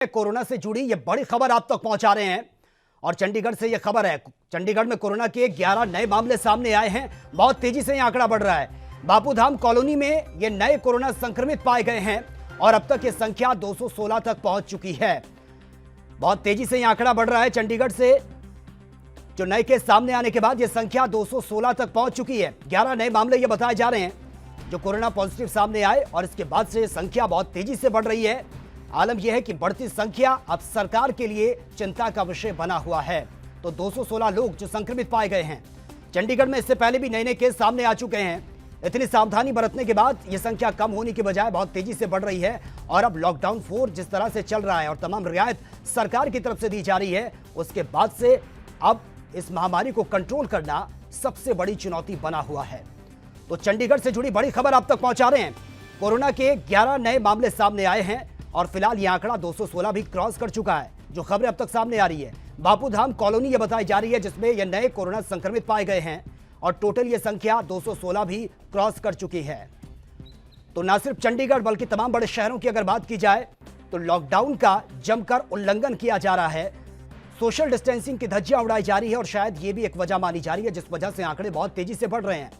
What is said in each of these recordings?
Corona से जुड़ी ये बड़ी खबर आप तक पहुंचा रहे हैं और चंडीगढ़ से ये खबर है। चंडीगढ़ में कोरोना के 11 नए मामले सामने आए हैं। बहुत तेजी से ये आंकड़ा बढ़ रहा है। बापूधाम कॉलोनी में ये नए कोरोना संक्रमित पाए गए हैं और अब तक ये संख्या 216 तक पहुंच चुकी है। बहुत तेजी से ये आंकड़ा बढ़ रहा है। चंडीगढ़ से जो नए केस सामने आने के बाद ये संख्या 216 तक पहुंच चुकी है। 11 नए मामले ये बताए जा रहे हैं जो कोरोना पॉजिटिव सामने आए और इसके बाद से संख्या बहुत तेजी से बढ़ रही है। आलम यह है कि बढ़ती संख्या अब सरकार के लिए चिंता का विषय बना हुआ है। तो 216 लोग जो संक्रमित पाए गए हैं। चंडीगढ़ में इससे पहले भी नए केस सामने आ चुके हैं। इतनी सावधानी बरतने के बाद यह संख्या कम होने की बजाय बहुत तेजी से बढ़ रही है। और अब लॉकडाउन 4 जिस तरह से चल रहा है और तमाम रियायत सरकार की तरफ से दी जा रही है, उसके बाद से अब इस महामारी को कंट्रोल करना सबसे बड़ी चुनौती बना हुआ है। तो चंडीगढ़ से जुड़ी बड़ी खबर आप तक पहुंचा रहे हैं। कोरोना के 11 नए मामले सामने आए हैं और फिलहाल यह आंकड़ा 216 भी क्रॉस कर चुका है। जो खबरें अब तक सामने आ रही है, बापूधाम कॉलोनी यह बताई जा रही है जिसमें यह नए कोरोना संक्रमित पाए गए हैं और टोटल यह संख्या 216 भी क्रॉस कर चुकी है। तो न सिर्फ चंडीगढ़ बल्कि तमाम बड़े शहरों की अगर बात की जाए तो लॉकडाउन का जमकर उल्लंघन किया जा रहा है। सोशल डिस्टेंसिंग की धज्जियां उड़ाई जा रही है और शायद यह भी एक वजह मानी जा रही है जिस वजह से आंकड़े बहुत तेजी से बढ़ रहे हैं।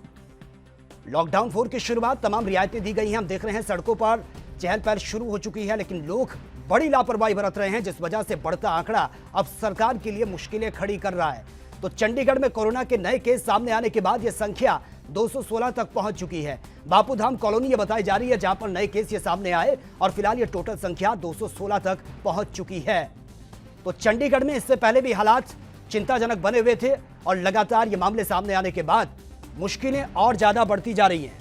लॉकडाउन 4 की शुरुआत, तमाम रियायतें दी गई हैं। हम देख रहे हैं सड़कों पर चहल पहल शुरू हो चुकी है, लेकिन लोग बड़ी लापरवाही बरत रहे हैं जिस वजह से बढ़ता आंकड़ा अब सरकार के लिए मुश्किलें खड़ी कर रहा है। तो चंडीगढ़ में कोरोना के नए केस सामने आने के बाद यह संख्या 216 तक पहुंच चुकी है। बापूधाम कॉलोनी यह बताई जा रही है जहां पर नए केस ये सामने आए और फिलहाल ये टोटल संख्या 216 तक पहुंच चुकी है। तो चंडीगढ़ में इससे पहले भी हालात चिंताजनक बने हुए थे और लगातार ये मामले सामने आने के बाद मुश्किलें और ज्यादा बढ़ती जा रही हैं।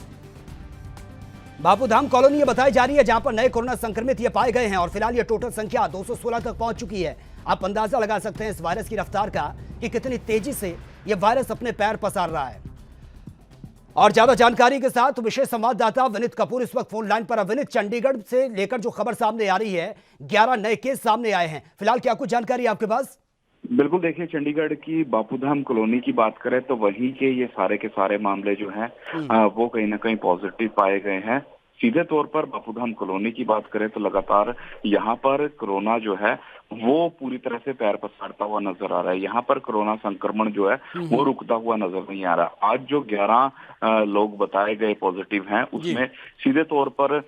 बापूधाम कॉलोनी ये बताई जा रही है जहां पर नए कोरोना संक्रमित ये पाए गए हैं और फिलहाल ये टोटल संख्या 216 तक पहुंच चुकी है। आप अंदाजा लगा सकते हैं इस वायरस की रफ्तार का कि कितनी तेजी से ये वायरस अपने पैर पसार रहा है। और ज्यादा जानकारी के साथ विशेष संवाददाता विनीत कपूर इस वक्त फोन लाइन पर। विनीत, चंडीगढ़ से लेकर जो खबर सामने आ रही है, 11 नए केस सामने आए हैं, फिलहाल क्या कुछ जानकारी आपके पास? बिल्कुल, देखिए चंडीगढ़ की बापूधाम कॉलोनी की बात करें तो वहीं के ये सारे के सारे मामले जो हैं वो कहीं ना कहीं पॉजिटिव पाए गए हैं। सीधे तौर पर बापूधाम कॉलोनी की बात करें तो लगातार यहाँ पर कोरोना जो है वो पूरी तरह से पैर पसारता हुआ नजर आ रहा है। यहाँ पर कोरोना संक्रमण जो है वो रुकता हुआ नजर नहीं आ रहा। आज जो 11 लोग बताए गए पॉजिटिव हैं उसमें सीधे तौर पर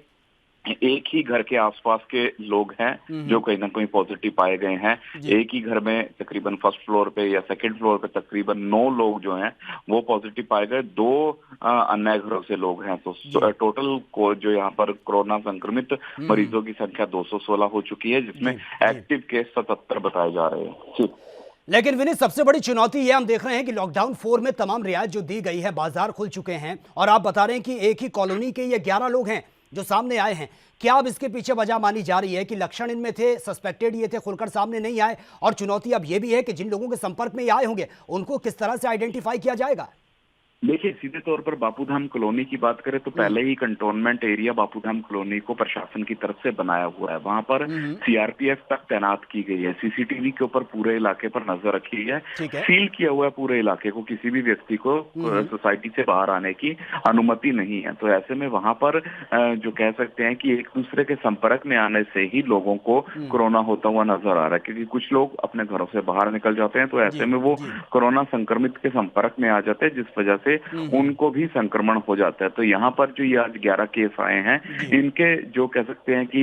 एक ही घर के आसपास के लोग हैं जो कहीं ना कहीं पॉजिटिव पाए गए हैं। एक ही घर में तकरीबन फर्स्ट फ्लोर पे या सेकंड फ्लोर पे तकरीबन 9 लोग जो हैं वो पॉजिटिव पाए गए। 2 अन्य घरों से लोग हैं। तो टोटल को जो यहाँ पर कोरोना संक्रमित मरीजों की संख्या 216 हो चुकी है जिसमें एक्टिव केस 77 बताए जा रहे हैं। लेकिन विनीत, सबसे बड़ी चुनौती ये हम देख रहे हैं कि लॉकडाउन 4 में तमाम रियायत जो दी गई है, बाजार खुल चुके हैं और आप बता रहे हैं कि एक ही कॉलोनी के ये 11 लोग हैं जो सामने आए हैं। क्या अब इसके पीछे वजह मानी जा रही है कि लक्षण इनमें थे, सस्पेक्टेड ये थे, खुलकर सामने नहीं आए? और चुनौती अब ये भी है कि जिन लोगों के संपर्क में ये आए होंगे उनको किस तरह से आइडेंटिफाई किया जाएगा? देखिए, सीधे तौर पर बापूधाम कॉलोनी की बात करें तो पहले ही कंटोनमेंट एरिया बापूधाम कॉलोनी को प्रशासन की तरफ से बनाया हुआ है। वहां पर सीआरपीएफ तक तैनात की गई है। सीसीटीवी के ऊपर पूरे इलाके पर नजर रखी है। सील किया हुआ है पूरे इलाके को, किसी भी व्यक्ति को सोसाइटी से बाहर आने की अनुमति नहीं है। तो ऐसे में वहां पर जो कह सकते हैं कि एक दूसरे के संपर्क में आने से ही लोगों को कोरोना होता हुआ नजर आ रहा है, क्योंकि कुछ लोग अपने घरों से बाहर निकल जाते हैं तो ऐसे में वो कोरोना संक्रमित के संपर्क में आ जाते हैं जिस वजह से उनको भी संक्रमण हो जाता है। तो यहाँ पर जो ये आज 11 केस आए हैं इनके जो कह सकते हैं कि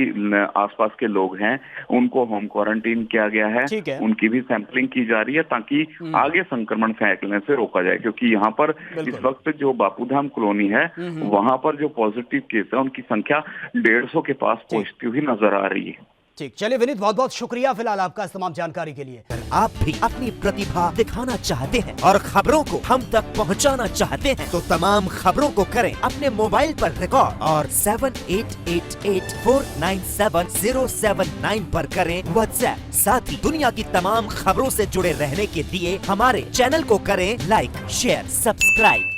आसपास के लोग हैं उनको होम क्वारंटीन किया गया है। उनकी भी सैंपलिंग की जा रही है ताकि आगे संक्रमण फैलने से रोका जाए, क्योंकि यहाँ पर इस वक्त जो बापूधाम कॉलोनी है वहां पर जो पॉजिटिव केस है उनकी संख्या 150 के पास पहुंचती हुई नजर आ रही है। ठीक, चलिए विनीत, बहुत बहुत शुक्रिया फिलहाल आपका इस तमाम जानकारी के लिए। आप भी अपनी प्रतिभा दिखाना चाहते हैं और खबरों को हम तक पहुंचाना चाहते हैं तो तमाम खबरों को करें अपने मोबाइल पर रिकॉर्ड और 7888497079 पर करें व्हाट्सएप। साथ ही दुनिया की तमाम खबरों से जुड़े रहने के लिए हमारे चैनल को करें लाइक, शेयर, सब्सक्राइब।